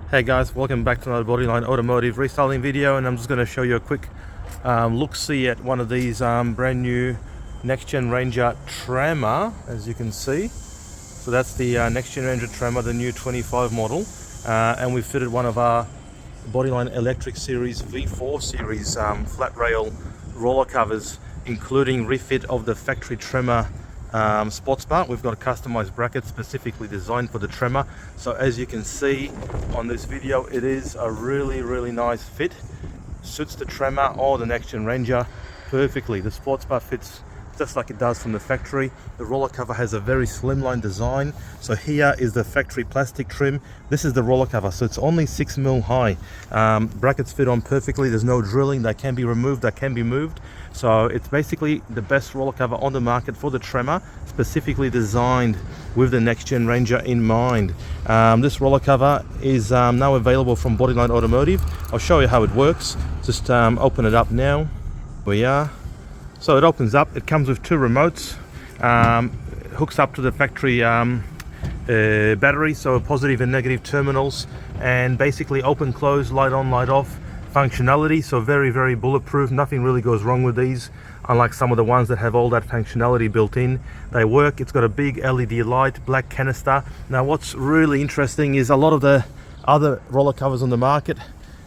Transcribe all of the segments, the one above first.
Hey guys, welcome back to another Bodyline Automotive restyling video, and I'm just going to show you a quick look-see at one of these brand new next-gen Ranger Tremor, as you can see. So that's the next-gen Ranger Tremor, the new 25 model, and we fitted one of our Bodyline Electric Series V4 series flat rail roller covers, including refit of the factory Tremor sports bar. We've got a customized bracket specifically designed for the Tremor. So as you can see on this video, it is a really nice fit. Suits the Tremor or the next gen Ranger perfectly. The sports bar fits just like it does from the factory. The roller cover has a very slimline design. So here is the factory plastic trim. This is the roller cover, so it's only 6mm high. Brackets fit on perfectly. There's no drilling. They can be removed, they can be moved. So it's basically the best roller cover on the market for the Tremor, specifically designed with the next gen Ranger in mind. This roller cover is now available from Bodyline Automotive. I'll show you how it works. Just open it up now. Here we are. So it opens up, it comes with two remotes, hooks up to the factory battery, so positive and negative terminals, and basically open, close, light on, light off functionality. So very bulletproof. Nothing really goes wrong with these, unlike some of the ones that have all that functionality built in. They work. It's got a big LED light, black canister. Now what's really interesting is a lot of the other roller covers on the market,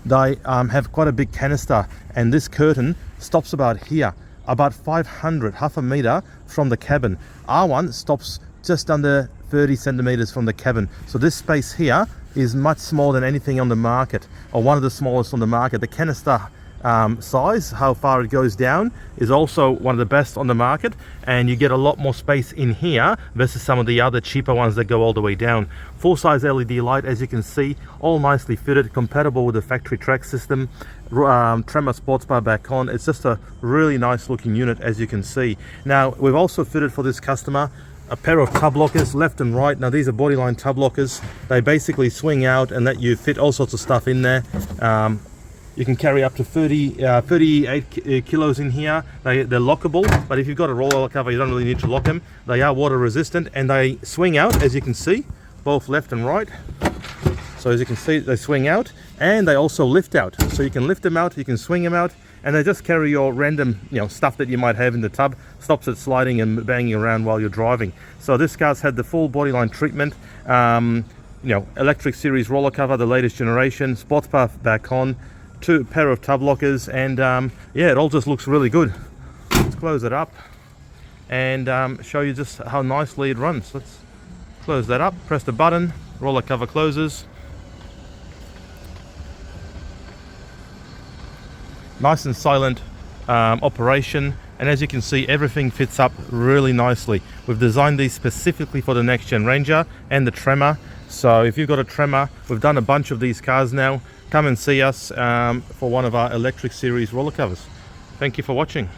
they have quite a big canister, and this curtain stops about here, about 500, half a meter from the cabin. Our one stops just under 30 centimeters from the cabin. So this space here is much smaller than anything on the market, or one of the smallest on the market. The canister size, how far it goes down, is also one of the best on the market, and you get a lot more space in here versus some of the other cheaper ones that go all the way down. Full size LED light, as you can see, all nicely fitted, compatible with the factory track system. Tremor sports bar back on. It's just a really nice looking unit, as you can see. Now we've also fitted for this customer a pair of tub lockers, left and right. Now these are Bodyline tub lockers. They basically swing out and let you fit all sorts of stuff in there. You can carry up to 38 kilos in here. They're lockable, but if you've got a roller cover, you don't really need to lock them. They are water resistant, and they swing out, as you can see, both left and right. So as you can see, they swing out, and they also lift out. So you can lift them out, you can swing them out, and they just carry your random, stuff that you might have in the tub. Stops it sliding and banging around while you're driving. So this car's had the full Bodyline treatment. Electric Series roller cover, the latest generation, sports bar back on, two pair of tub lockers, and yeah, it all just looks really good. Let's close it up and show you just how nicely it runs. Let's close that up, press the button, roller cover closes. Nice and silent operation, and as you can see, everything fits up really nicely. We've designed these specifically for the next gen Ranger and the Tremor. So if you've got a Tremor, we've done a bunch of these cars now. Come and see us for one of our Electric Series roller covers. Thank you for watching.